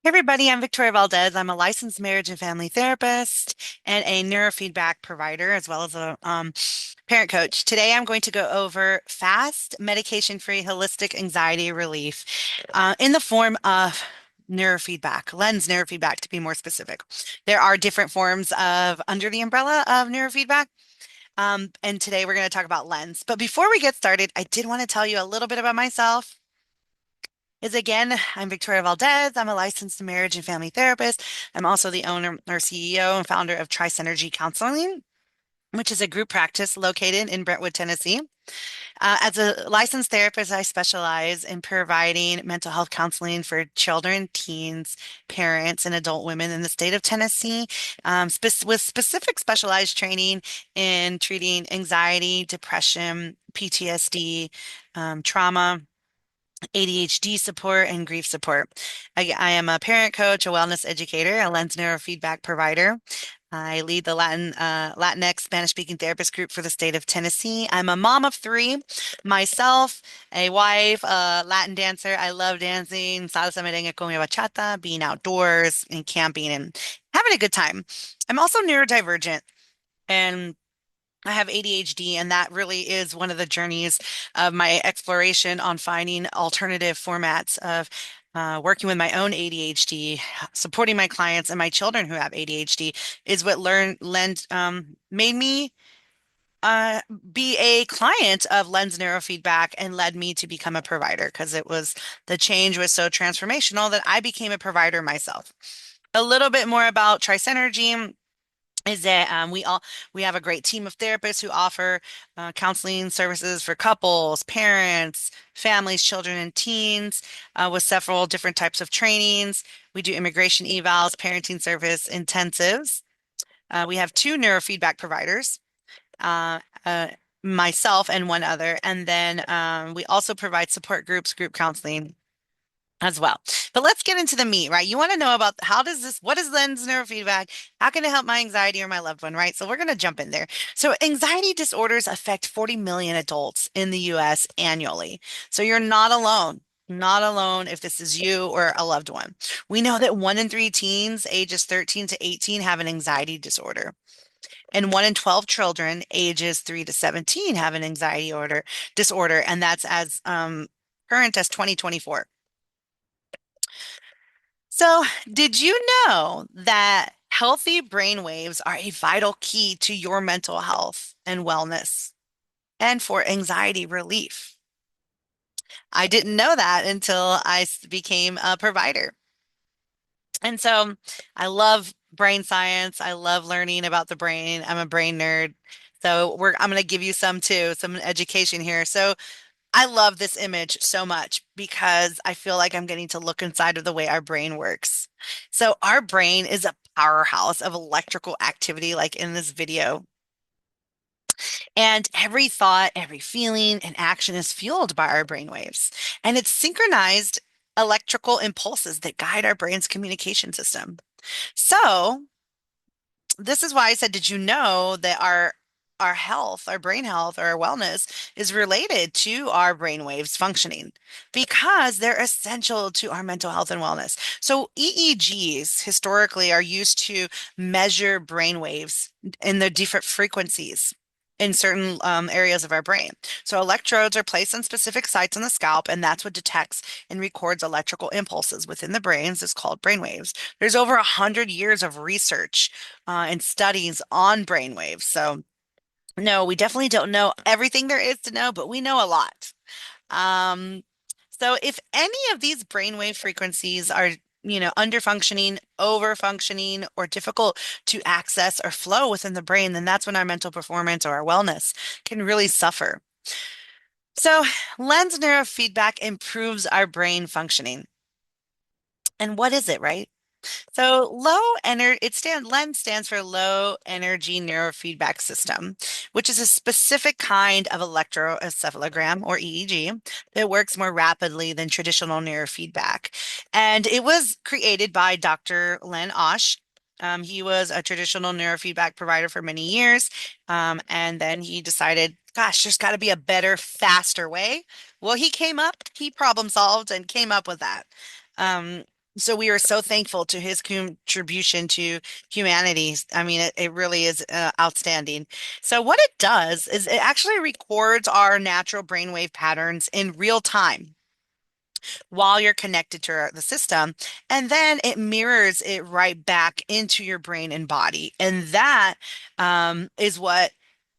Hey everybody, I'm Victoria Valdez. I'm a licensed marriage and family therapist and a neurofeedback provider, as well as a parent coach. Today, I'm going to go over fast, medication-free, holistic anxiety relief in the form of neurofeedback, LENS neurofeedback to be more specific. There are different forms of under the umbrella of neurofeedback. And today we're going to talk about LENS. But before we get started, I did want to tell you a little bit about myself is again, I'm Victoria Valdez. I'm a licensed marriage and family therapist. I'm also the owner or CEO and founder of Tri-Synergy Counseling, which is a group practice located in Brentwood, Tennessee. As a licensed therapist, I specialize in providing mental health counseling for children, teens, parents, and adult women in the state of Tennessee, with specific specialized training in treating anxiety, depression, PTSD, trauma. ADHD support and grief support. I am a parent coach, a wellness educator, a LENS neurofeedback provider. I lead the Latinx Spanish-speaking therapist group for the state of Tennessee. I'm a mom of three, myself, a wife, a Latin dancer. I love dancing, salsa, merengue, cumbia, bachata, being outdoors and camping and having a good time. I'm also neurodivergent. And I have ADHD, and that really is one of the journeys of my exploration on finding alternative formats of working with my own ADHD, supporting my clients and my children who have ADHD is what made me uh, be a client of LENS Neurofeedback and led me to become a provider because the change was so transformational that I became a provider myself. A little bit more about Trisynergy is that we have a great team of therapists who offer counseling services for couples, parents, families, children, and teens with several different types of trainings. We do immigration evals, parenting service intensives. We have two neurofeedback providers, uh, uh, myself and one other, and then we also provide support groups, group counseling as well. But let's get into the meat, right? You want to know about what is lens neurofeedback? How can it help my anxiety or my loved one, right? So we're going to jump in there. So anxiety disorders affect 40 million adults in the US annually. So you're not alone. Not alone if this is you or a loved one. We know that 1 in 3 teens ages 13 to 18 have an anxiety disorder. And 1 in 12 children ages 3 to 17 have an disorder, and that's as current as 2024. So, did you know that healthy brain waves are a vital key to your mental health and wellness and for anxiety relief? I didn't know that until became a provider. And so I love brain science. I love learning about the brain. I'm a brain nerd. I'm going to give you some too, some education here. So I love this image so much because I feel like I'm getting to look inside of the way our brain works. So our brain is a powerhouse of electrical activity, like in this video. And every thought, every feeling, and action is fueled by our brain waves. And it's synchronized electrical impulses that guide our brain's communication system. So this is why I said, did you know that our health, our brain health, or our wellness is related to our brain waves functioning because they're essential to our mental health and wellness. So EEGs historically are used to measure brain waves in the different frequencies in certain areas of our brain. So electrodes are placed on specific sites on the scalp, and that's what detects and records electrical impulses within the brains. It's called brain waves. There's over 100 years of research and studies on brainwaves. So, no, we definitely don't know everything there is to know, but we know a lot. Um, so, if any of these brainwave frequencies are under functioning, over functioning, or difficult to access or flow within the brain, then that's when our mental performance or our wellness can really suffer. So, lens neurofeedback improves our brain functioning. And what is it, right? So LENS stands for low energy neurofeedback system, which is a specific kind of electroencephalogram or EEG that works more rapidly than traditional neurofeedback. And it was created by Dr. Len Osh. He was a traditional neurofeedback provider for many years. And then he decided, gosh, there's got to be a better, faster way. Well, he problem solved and came up with that. Um, So we are so thankful to his contribution to humanity. I mean, it really is outstanding. So what it does is it actually records our natural brainwave patterns in real time while you're connected to the system. And then it mirrors it right back into your brain and body. And that is what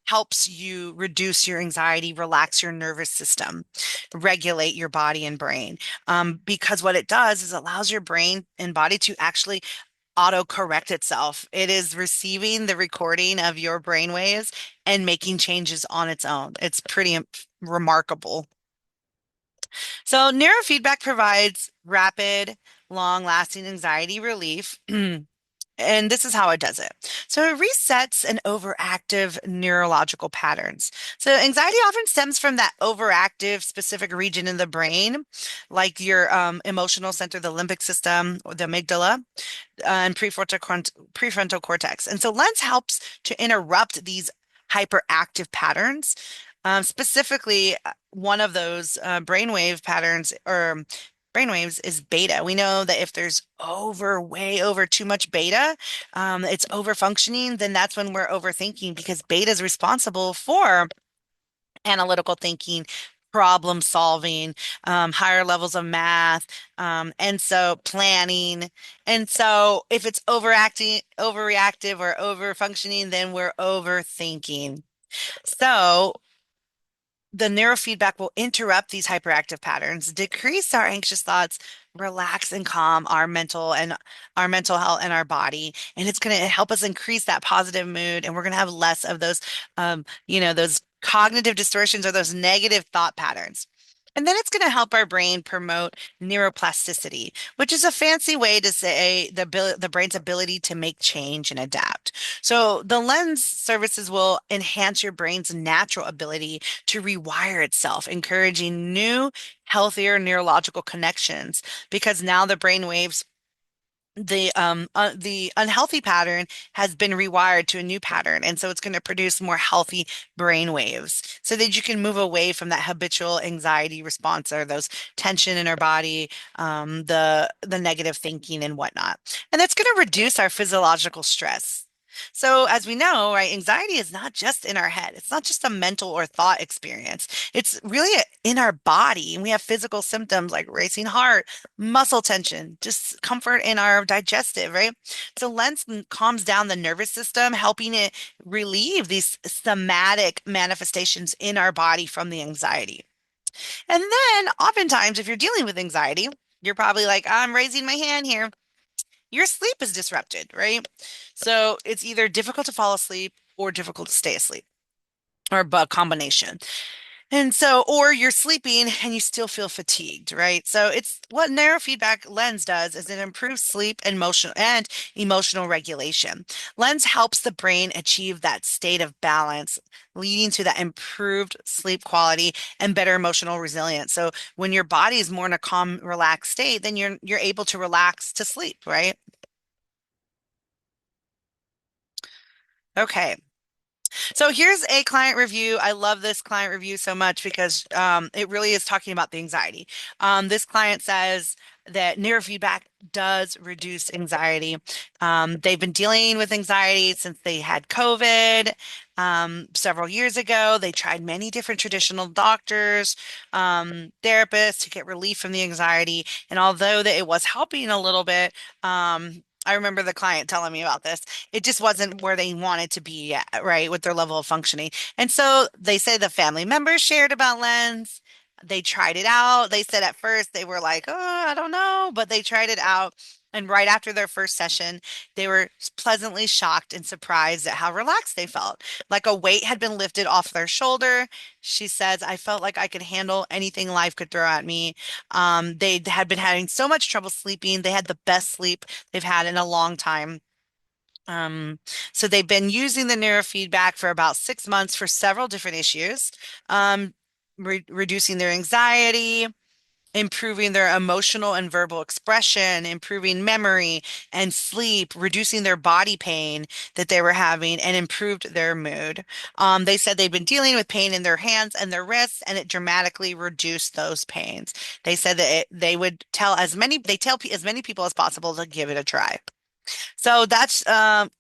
helps you reduce your anxiety, relax your nervous system, regulate your body and brain. Because what it does is allows your brain and body to actually auto correct itself. It is receiving the recording of your brain waves and making changes on its own. It's pretty remarkable. So, neurofeedback provides rapid, long lasting anxiety relief. And this is how it does it. So it resets an overactive neurological patterns. So anxiety often stems from that overactive specific region in the brain, like your emotional center, the limbic system, or the amygdala and prefrontal cortex. And so LENS helps to interrupt these hyperactive patterns. Specifically, one of those brainwave patterns or brainwaves is beta. We know that if there's way over too much beta, it's over functioning, then that's when we're overthinking because beta is responsible for analytical thinking, problem solving, higher levels of math, and so planning. And so if it's overacting, overreactive, or over functioning, then we're overthinking. So the neurofeedback will interrupt these hyperactive patterns, decrease our anxious thoughts, relax and calm our mental health and our body. And it's going to help us increase that positive mood. And we're going to have less of those, those cognitive distortions or those negative thought patterns. And then it's going to help our brain promote neuroplasticity, which is a fancy way to say the brain's ability to make change and adapt. So the lens services will enhance your brain's natural ability to rewire itself, encouraging new, healthier neurological connections because now the brain waves the unhealthy pattern has been rewired to a new pattern, and so it's going to produce more healthy brain waves so that you can move away from that habitual anxiety response or those tension in our body, the negative thinking and whatnot. And that's going to reduce our physiological stress. So, as we know, right, anxiety is not just in our head. It's not just a mental or thought experience. It's really in our body. And we have physical symptoms like racing heart, muscle tension, discomfort in our digestive, right? So lens calms down the nervous system, helping it relieve these somatic manifestations in our body from the anxiety. And then oftentimes, if you're dealing with anxiety, you're probably like, I'm raising my hand here. Your sleep is disrupted, right? So it's either difficult to fall asleep or difficult to stay asleep or a combination. And so, or you're sleeping and you still feel fatigued, right? So it's what neurofeedback lens does is it improves sleep and emotional regulation. Lens helps the brain achieve that state of balance, leading to that improved sleep quality and better emotional resilience. So when your body is more in a calm, relaxed state, then you're able to relax to sleep, right? Okay. So here's a client review. I love this client review so much because it really is talking about the anxiety. This client says that neurofeedback does reduce anxiety. They've been dealing with anxiety since they had COVID several years ago. They tried many different traditional doctors, therapists to get relief from the anxiety. And although that it was helping a little bit, I remember the client telling me about this. It just wasn't where they wanted to be yet, right, with their level of functioning. And so they say the family members shared about Lens. They tried it out. They said at first they were like, oh, I don't know, but they tried it out. And right after their first session, they were pleasantly shocked and surprised at how relaxed they felt. Like a weight had been lifted off their shoulder. She says, I felt like I could handle anything life could throw at me. They had been having so much trouble sleeping. They had the best sleep they've had in a long time. Um, so they've been using the neurofeedback for about 6 months for several different issues, reducing their anxiety, improving their emotional and verbal expression, improving memory and sleep, reducing their body pain that they were having, and improved their mood. They said they've been dealing with pain in their hands and their wrists, and it dramatically reduced those pains. They said that they would tell as many, they tell as many people as possible to give it a try. So that's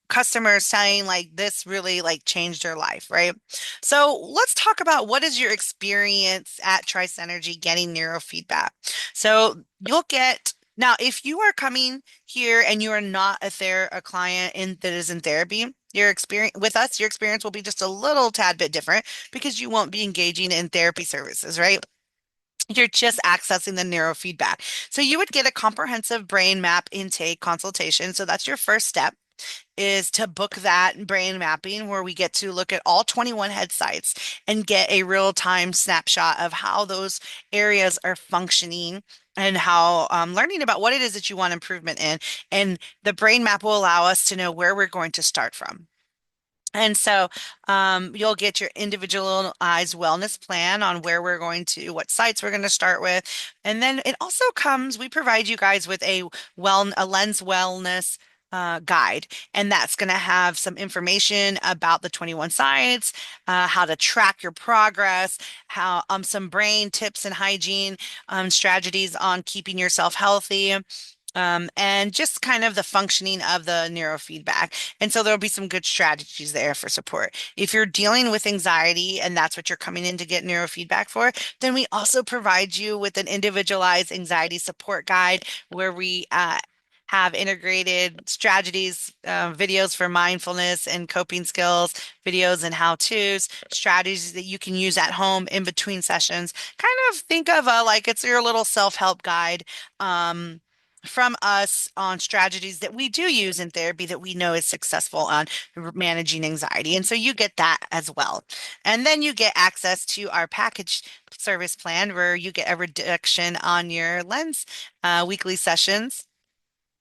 customers saying like this really like changed their life, right? So let's talk about what is your experience at Trice Energy getting neurofeedback. So you'll get now if you are coming here and you are not a client in that is in therapy, your experience with us, your experience will be just a little tad bit different because you won't be engaging in therapy services, right? You're just accessing the neurofeedback. So you would get a comprehensive brain map intake consultation. So that's your first step is to book that brain mapping where we get to look at all 21 head sites and get a real-time snapshot of how those areas are functioning and how learning about what it is that you want improvement in. And the brain map will allow us to know where we're going to start from. And so you'll get your individualized wellness plan on where we're going to, what sites we're going to start with. And then it also comes, we provide you guys with a lens wellness guide. And that's going to have some information about the 21 sites, how to track your progress, how some brain tips and hygiene strategies on keeping yourself healthy. And just kind of the functioning of the neurofeedback. And so there'll be some good strategies there for support. If you're dealing with anxiety and that's what you're coming in to get neurofeedback for, then we also provide you with an individualized anxiety support guide where we have integrated strategies, videos for mindfulness and coping skills, videos and how-tos, strategies that you can use at home in between sessions. Kind of think of like it's your little self-help guide. From us on strategies that we do use in therapy that we know is successful on managing anxiety. And so you get that as well. And then you get access to our package service plan where you get a reduction on your lens weekly sessions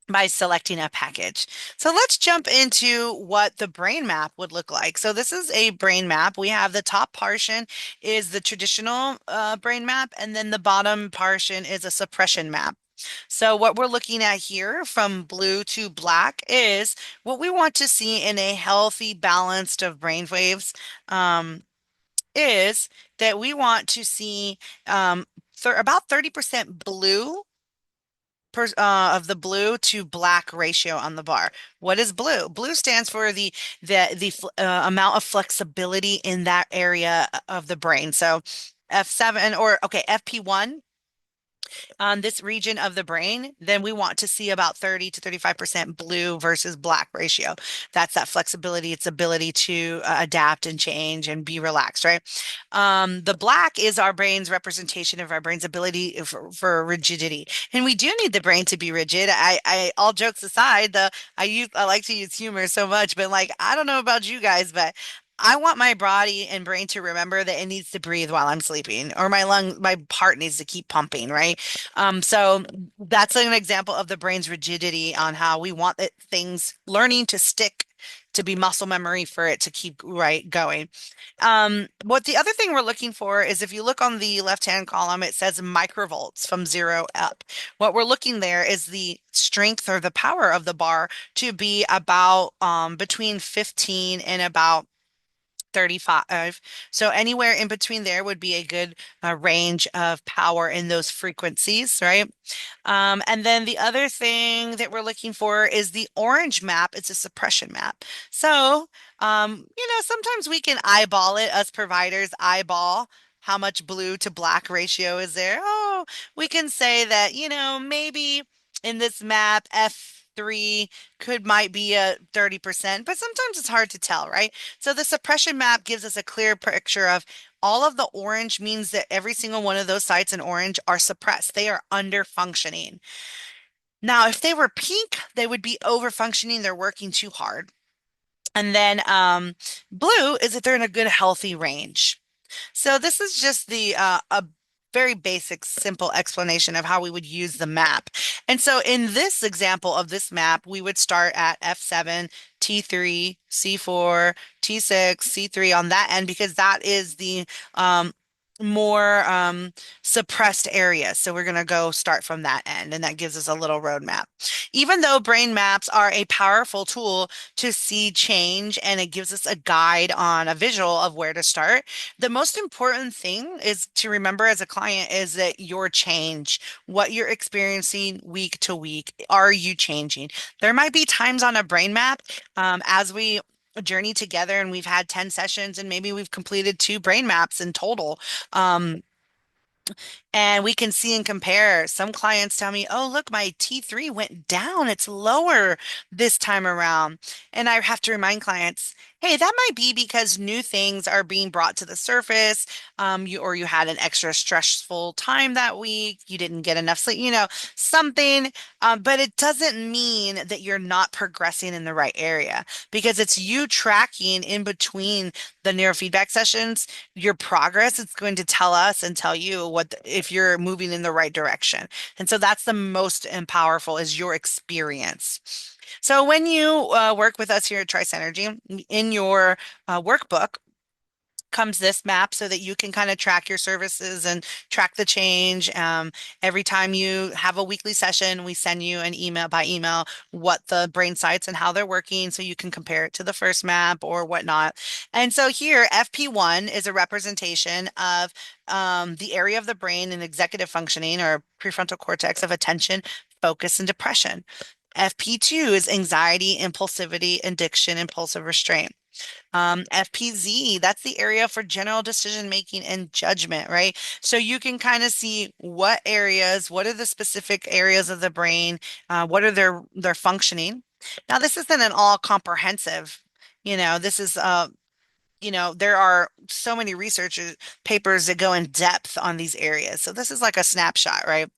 by selecting a package. So let's jump into what the brain map would look like. So this is a brain map. We have the top portion is the traditional brain map, and then the bottom portion is a suppression map. So what we're looking at here from blue to black is what we want to see in a healthy, balanced of brain waves is that we want to see about 30% blue of the blue to black ratio on the bar. What is blue? Blue stands for the amount of flexibility in that area of the brain. So F7 or okay, FP1 on this region of the brain, then we want to see about 30 to 35% blue versus black ratio. That's that flexibility, its ability to adapt and change and be relaxed, right? The black is our brain's representation of our brain's ability for rigidity. And we do need the brain to be rigid. All jokes aside, I like to use humor so much, but like, I don't know about you guys, but I want my body and brain to remember that it needs to breathe while I'm sleeping, or my heart needs to keep pumping, right? So that's an example of the brain's rigidity on how we want things learning to stick to be muscle memory for it to keep right going. What the other thing we're looking for is if you look on the left-hand column, it says microvolts from 0 up. What we're looking there is the strength or the power of the bar to be about between 15 and about 35. So anywhere in between there would be a good range of power in those frequencies, right? And then the other thing that we're looking for is the orange map. It's a suppression map. So, sometimes we can eyeball it, us providers eyeball how much blue to black ratio is there. Oh, we can say that, maybe in this map, F3 might be a 30%, but sometimes it's hard to tell, right? So the suppression map gives us a clear picture of all of the orange means that every single one of those sites in orange are suppressed. They are under functioning. Now, if they were pink, they would be over functioning. They're working too hard. And then blue is that they're in a good, healthy range. So this is just the a very basic, simple explanation of how we would use the map. And so in this example of this map, we would start at F7, T3, C4, T6, C3 on that end because that is the more suppressed areas. So we're going to go start from that end, and that gives us a little roadmap. Even though brain maps are a powerful tool to see change and it gives us a guide on a visual of where to start, the most important thing is to remember as a client is that your change, what you're experiencing week to week, are you changing? There might be times on a brain map as we journey together and we've had 10 sessions and maybe we've completed two brain maps in total. Um, and we can see and compare. Some clients tell me, oh, look, my T3 went down. It's lower this time around. And I have to remind clients, hey, that might be because new things are being brought to the surface. You had an extra stressful time that week. You didn't get enough sleep, something. But it doesn't mean that you're not progressing in the right area because it's you tracking in between the neurofeedback sessions your progress. It's going to tell us and tell you if you're moving in the right direction. And so that's the most and powerful is your experience. So when you work with us here at Trice Energy, in your workbook, comes this map so that you can kind of track your services and track the change. Every time you have a weekly session, we send you an email by email what the brain sites and how they're working so you can compare it to the first map or whatnot. And so here, FP1 is a representation of the area of the brain and executive functioning or prefrontal cortex of attention, focus, and depression. FP2 is anxiety, impulsivity, addiction, impulsive restraint. FPZ, that's the area for general decision making and judgment, right? So you can kind of see what are the specific areas of the brain, what are their functioning. Now, this isn't an all comprehensive, this is there are so many research papers that go in depth on these areas. So this is like a snapshot, right?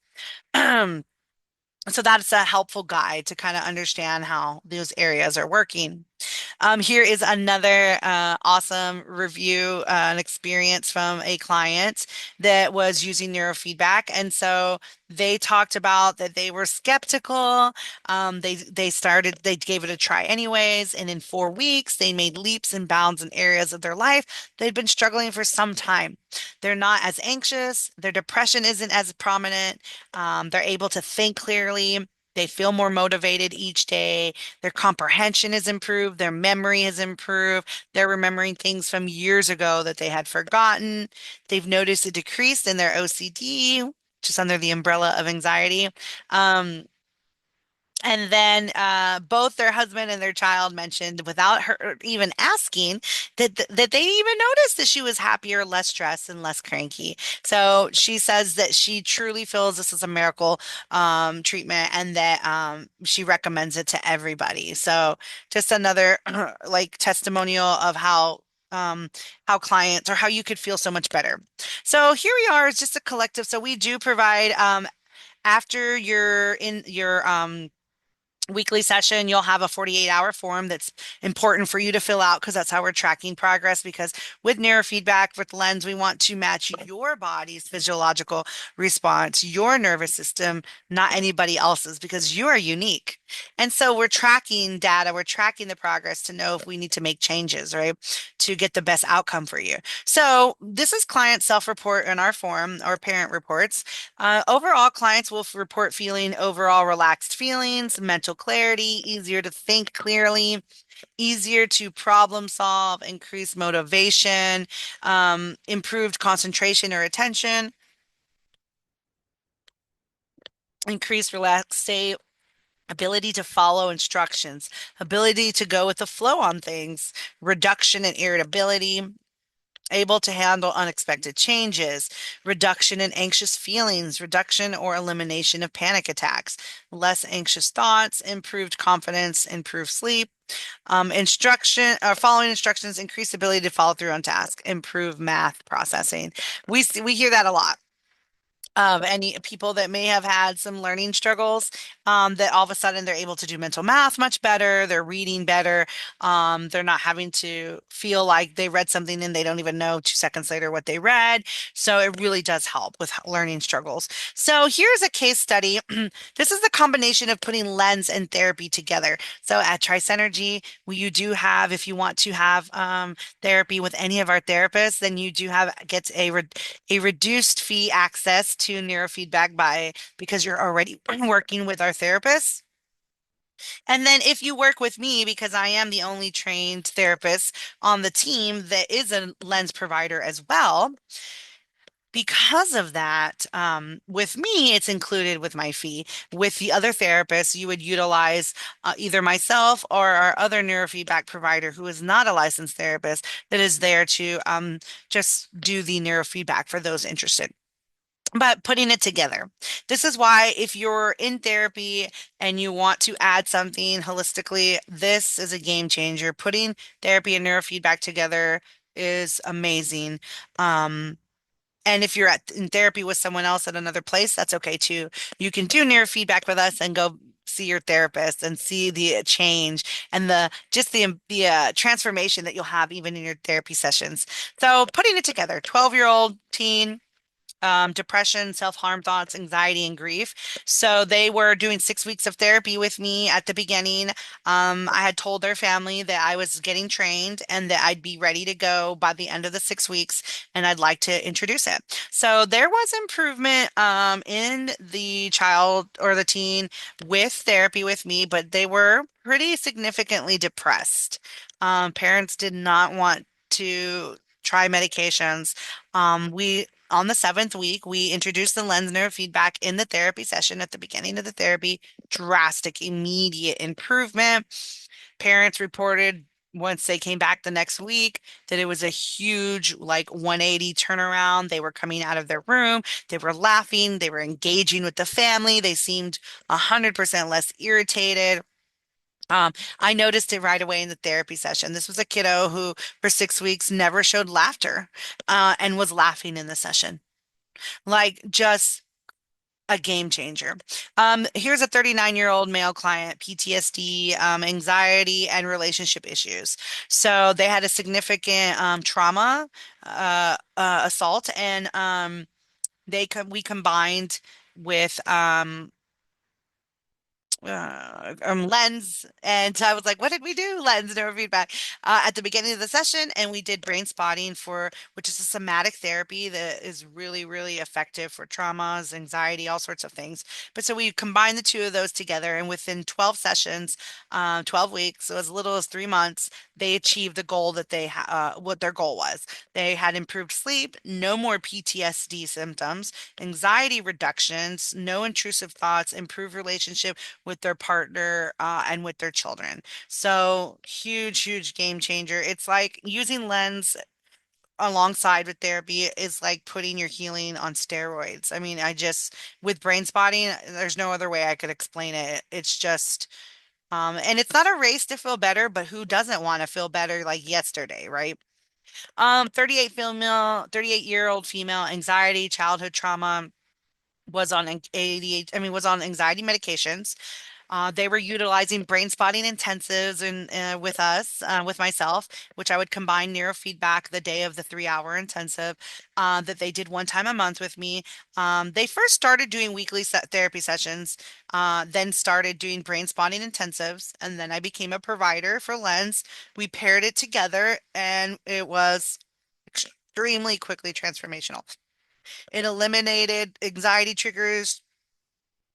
So that's a helpful guide to kind of understand how those areas are working. Here is another awesome review, an experience from a client that was using neurofeedback. And so they talked about that they were skeptical. They gave it a try anyways. And in 4 weeks, they made leaps and bounds in areas of their life they'd been struggling for some time. They're not as anxious. Their depression isn't as prominent. They're able to think clearly. They feel more motivated each day. Their comprehension is improved. Their memory has improved. They're remembering things from years ago that they had forgotten. They've noticed a decrease in their OCD, just under the umbrella of anxiety. Um, and then both their husband and their child mentioned, without her even asking, that they even noticed that she was happier, less stressed, and less cranky. So she says that she truly feels this is a miracle treatment, and that she recommends it to everybody. So just another like testimonial of how clients or how you could feel so much better. So here we are, it's just a collective. So we do provide after you're in your weekly session, you'll have a 48-hour form that's important for you to fill out because that's how we're tracking progress. Because with neurofeedback, with LENS, we want to match your body's physiological response, your nervous system, not anybody else's, because you are unique. And so we're tracking data, we're tracking the progress to know if we need to make changes, right, to get the best outcome for you. So this is client self-report in our form or parent reports. Overall, clients will report feeling overall relaxed feelings, mental clarity, easier to think clearly, easier to problem solve, increased motivation, improved concentration or attention, increased relaxed state, ability to follow instructions, ability to go with the flow on things, reduction in irritability, able to handle unexpected changes, reduction in anxious feelings, reduction or elimination of panic attacks, less anxious thoughts, improved confidence, improved sleep, following instructions, increased ability to follow through on task, improve math processing. We hear that a lot. any people that may have had some learning struggles, that all of a sudden they're able to do mental math much better, they're reading better, they're not having to feel like they read something and they don't even know 2 seconds later what they read. So it really does help with learning struggles. So here's a case study. This is the combination of putting lens and therapy together. So at Tricenergy, you do have, if you want to have therapy with any of our therapists, then you do have gets a reduced fee access to neurofeedback by because you're already working with our therapists. And then if you work with me, because I am the only trained therapist on the team that is a lens provider as well, because of that, with me, it's included with my fee. With the other therapists, you would utilize either myself or our other neurofeedback provider who is not a licensed therapist that is there to just do the neurofeedback for those interested. But putting it together. This is why if you're in therapy and you want to add something holistically, this is a game changer. Putting therapy and neurofeedback together is amazing. Um, and if you're in therapy with someone else at another place, that's okay too. You can do neurofeedback with us and go see your therapist and see the change and the transformation that you'll have even in your therapy sessions. So putting it together, 12-year-old teen, depression, self-harm thoughts, anxiety, and grief. So they were doing 6 weeks of therapy with me at the beginning. I had told their family that I was getting trained and that I'd be ready to go by the end of the 6 weeks, and I'd like to introduce it. So there was improvement in the child or the teen with therapy with me, but they were pretty significantly depressed. Parents did not want to try medications. We on the 7th week, we introduced the lens neurofeedback in the therapy session at the beginning of the therapy. Drastic, immediate improvement. Parents reported once they came back the next week that it was a huge, like 180 turnaround. They were coming out of their room, they were laughing, they were engaging with the family, they seemed 100% less irritated. I noticed it right away in the therapy session. This was a kiddo who, for 6 weeks, never showed laughter, and was laughing in the session. Like just a game changer. Here's a 39-year-old male client, PTSD, anxiety, and relationship issues. So they had a significant trauma, assault, and we combined with lens, and I was like, what did we do? Lens neurofeedback at the beginning of the session, and we did brain spotting, for which is a somatic therapy that is really, really effective for traumas, anxiety, all sorts of things. But so we combined the two of those together, and within 12 sessions, 12 weeks, so as little as 3 months, they achieved the goal that what their goal was. They had improved sleep, no more PTSD symptoms, anxiety reductions, no intrusive thoughts, improved relationship with their partner, and with their children. So huge, huge game changer. It's like using lens alongside with therapy is like putting your healing on steroids. I mean, with brain spotting, there's no other way I could explain it. It's just, and it's not a race to feel better, but who doesn't want to feel better like yesterday, right? 38-year-old female, anxiety, childhood trauma, was on ADHD, I mean, was on anxiety medications. They were utilizing brain spotting intensives and with us, with myself, which I would combine neurofeedback the day of the 3-hour intensive that they did one time a month with me. They first started doing weekly therapy sessions, then started doing brain spotting intensives, and then I became a provider for Lens. We paired it together, and it was extremely quickly transformational. It eliminated anxiety triggers.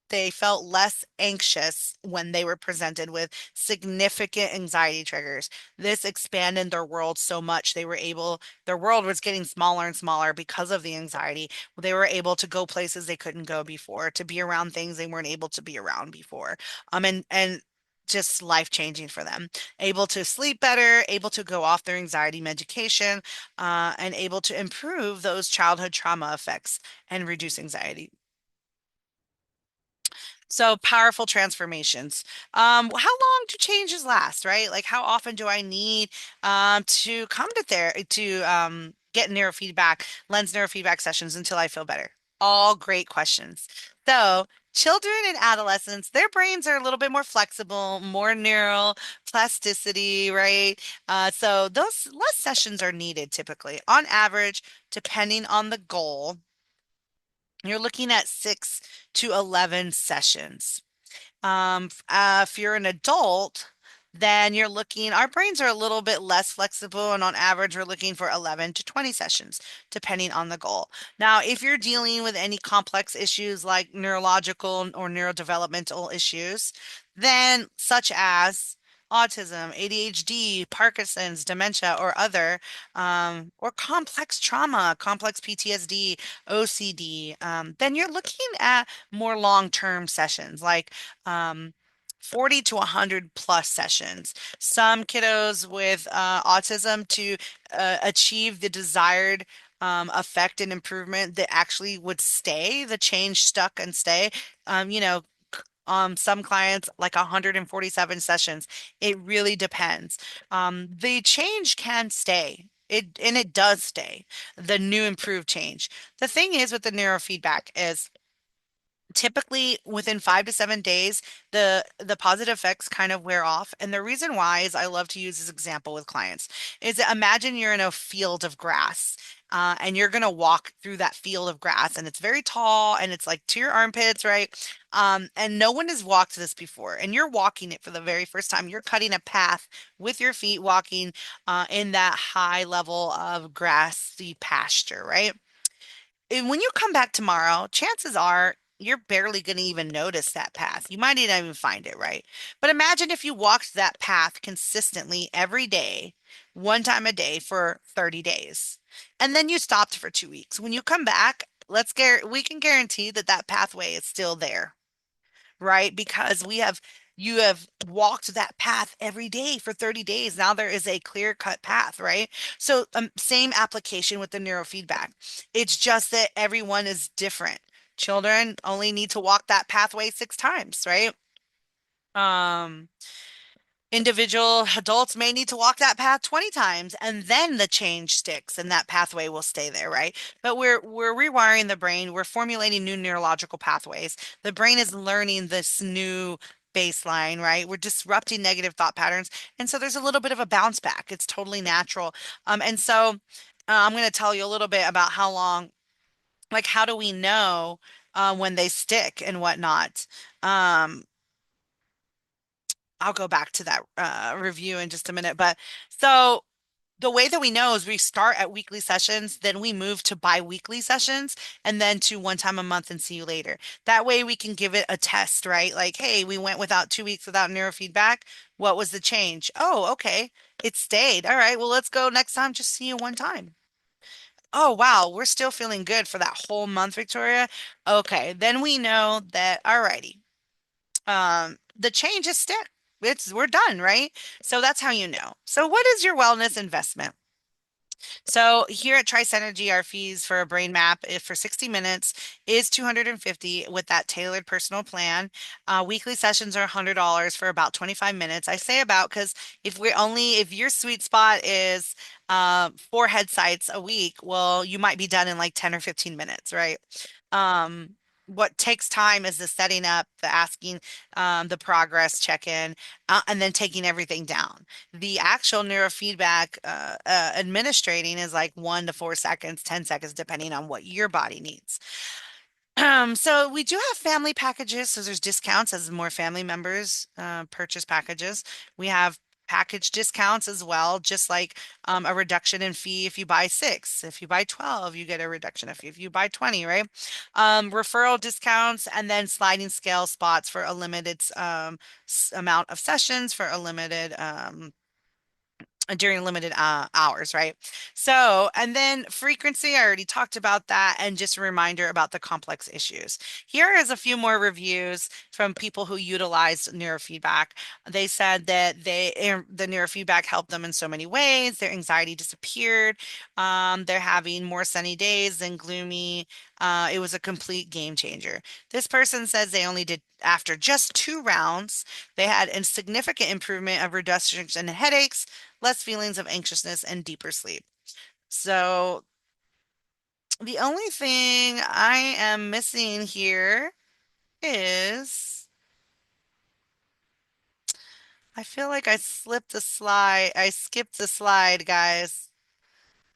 They felt less anxious when they were presented with significant anxiety triggers. This expanded their world so much. Their world was getting smaller and smaller because of the anxiety. They were able to go places they couldn't go before, to be around things they weren't able to be around before. And just life changing for them. Able to sleep better, able to go off their anxiety medication, and able to improve those childhood trauma effects and reduce anxiety. So powerful transformations. How long do changes last, right? Like how often do I need to come to get neurofeedback, lens neurofeedback sessions until I feel better? All great questions. So, children and adolescents, their brains are a little bit more flexible, more neural plasticity, right? So, those less sessions are needed typically. On average, depending on the goal, you're looking at 6 to 11 sessions. If you're an adult, then you're looking, our brains are a little bit less flexible, and on average, we're looking for 11 to 20 sessions, depending on the goal. Now, if you're dealing with any complex issues like neurological or neurodevelopmental issues, then such as autism, ADHD, Parkinson's, dementia, or other, or complex trauma, complex PTSD, OCD, then you're looking at more long-term sessions like um, 40 to 100 plus sessions. Some kiddos with autism to achieve the desired effect and improvement that actually would stay, the change stuck and stay. Um, you know, some clients like 147 sessions. It really depends. The change can stay. It does stay. The new improved change. The thing is with the neurofeedback is typically within 5 to 7 days, the positive effects kind of wear off. And the reason why is I love to use this example with clients is that imagine you're in a field of grass. And you're going to walk through that field of grass, and it's very tall and it's like to your armpits, right? And no one has walked this before, and you're walking it for the very first time. You're cutting a path with your feet, walking in that high level of grassy pasture, right? And when you come back tomorrow, chances are you're barely going to even notice that path. You might not even find it, right? But imagine if you walked that path consistently every day, one time a day for 30 days, and then you stopped for 2 weeks. When you come back, we can guarantee that that pathway is still there, right? Because you have walked that path every day for 30 days. Now there is a clear cut path, right? So, same application with the neurofeedback. It's just that everyone is different. Children only need to walk that pathway 6 times, right? Um, Individual adults may need to walk that path 20 times and then the change sticks and that pathway will stay there, right? But we're rewiring the brain, we're formulating new neurological pathways. The brain is learning this new baseline, right? We're disrupting negative thought patterns. And so there's a little bit of a bounce back. It's totally natural. And so I'm going to tell you a little bit about how long, like how do we know when they stick and whatnot. Um, I'll go back to that review in just a minute. But so the way that we know is we start at weekly sessions, then we move to bi-weekly sessions, and then to one time a month and see you later. That way we can give it a test, right? Like, hey, we went without 2 weeks without neurofeedback. What was the change? Oh, okay. It stayed. All right. Well, let's go next time. Just see you one time. Oh, wow. We're still feeling good for that whole month, Victoria. Okay. Then we know that, all righty. The change is stick. We're done, right? So that's how you know. So what is your wellness investment? So here at Trice Energy, our fees for a brain map for 60 minutes is 250 with that tailored personal plan. Weekly sessions are $100 for about 25 minutes. I say about because if your sweet spot is 4 head sites a week, well, you might be done in like 10 or 15 minutes, right? Um, what takes time is the setting up, the asking, the progress check-in, and then taking everything down. The actual neurofeedback administrating is like 1 to 4 seconds, 10 seconds, depending on what your body needs. So we do have family packages. So there's discounts as more family members purchase packages. We have package discounts as well, just like a reduction in fee if you buy 6. If you buy 12, you get a reduction of fee. If you buy 20, right? Referral discounts and then sliding scale spots for a limited amount of sessions for a limited during limited hours, right? So, and then frequency, I already talked about that, and just a reminder about the complex issues. Here is a few more reviews from people who utilized neurofeedback. They said that the neurofeedback helped them in so many ways. Their anxiety disappeared. They're having more sunny days than gloomy. It was a complete game changer. This person says they only did after just 2 rounds, they had a significant improvement of reductions in headaches, less feelings of anxiousness, and deeper sleep. So The only thing I am missing here is I feel like I slipped a slide. I skipped a slide, guys.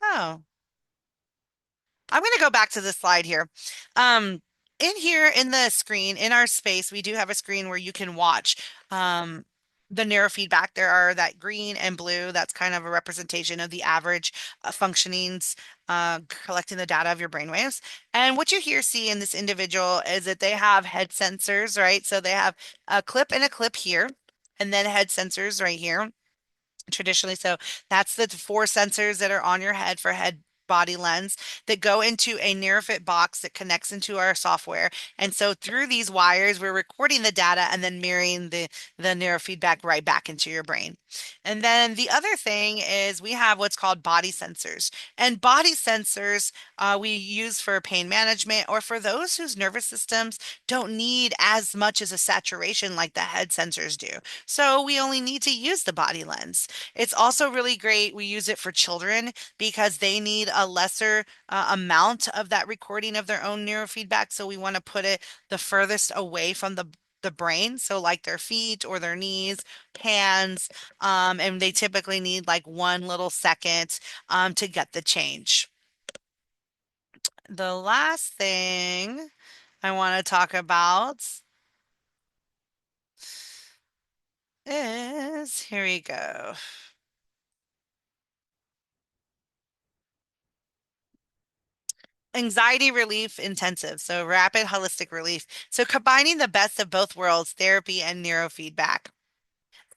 Oh. I'm going to go back to the slide here. Um, in here in the screen, in our space, we do have a screen where you can watch the neurofeedback. There are that green and blue. That's kind of a representation of the average functionings, collecting the data of your brainwaves. And what you here see in this individual is that they have head sensors, right? So they have a clip and a clip here, and then head sensors right here traditionally. So that's the four sensors that are on your head for head body lens that go into a NeuroFit box that connects into our software. And so through these wires, we're recording the data and then mirroring the neurofeedback right back into your brain. And then the other thing is we have what's called body sensors. And body sensors we use for pain management or for those whose nervous systems don't need as much as a saturation like the head sensors do. So we only need to use the body lens. It's also really great. We use it for children because they need a lesser amount of that recording of their own neurofeedback. So we want to put it the furthest away from the brain. So like their feet or their knees, hands, and they typically need like 1 little second to get the change. The last thing I want to talk about is, here we go. Anxiety relief intensive, so rapid holistic relief. So combining the best of both worlds, therapy and neurofeedback.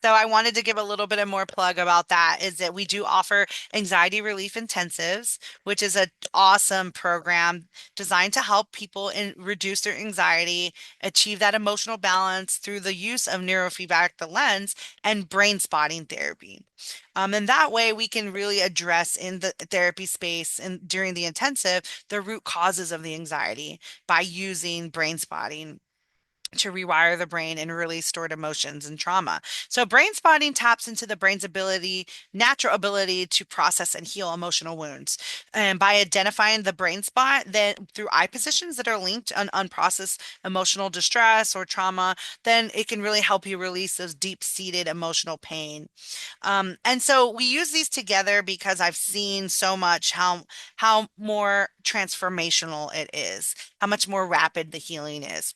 So I wanted to give a little bit of more plug about that is that we do offer anxiety relief intensives, which is an awesome program designed to help people reduce their anxiety, achieve that emotional balance through the use of neurofeedback, the lens, and brain spotting therapy. And that way we can really address in the therapy space and during the intensive the root causes of the anxiety by using brain spotting to rewire the brain and release stored emotions and trauma. So brain spotting taps into the brain's natural ability to process and heal emotional wounds. And by identifying the brain spot, then through eye positions that are linked on unprocessed emotional distress or trauma, then it can really help you release those deep-seated emotional pain. And so we use these together because I've seen so much how more transformational it is, how much more rapid the healing is.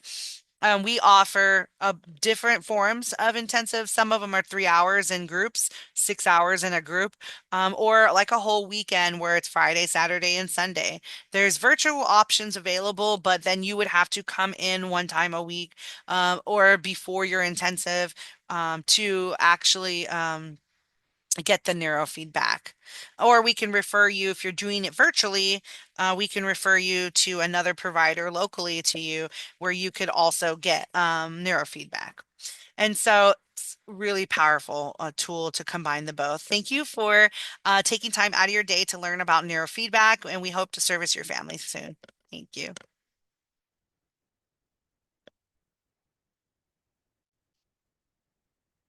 We offer different forms of intensive. Some of them are 3 hours in groups, 6 hours in a group, or like a whole weekend where it's Friday, Saturday, and Sunday. There's virtual options available, but then you would have to come in 1 time a week or before your intensive to actually get the neurofeedback. Or we can refer you, if you're doing it virtually, we can refer you to another provider locally to you where you could also get neurofeedback. And so it's really powerful tool to combine the both. Thank you for taking time out of your day to learn about neurofeedback, and we hope to service your family soon. Thank you.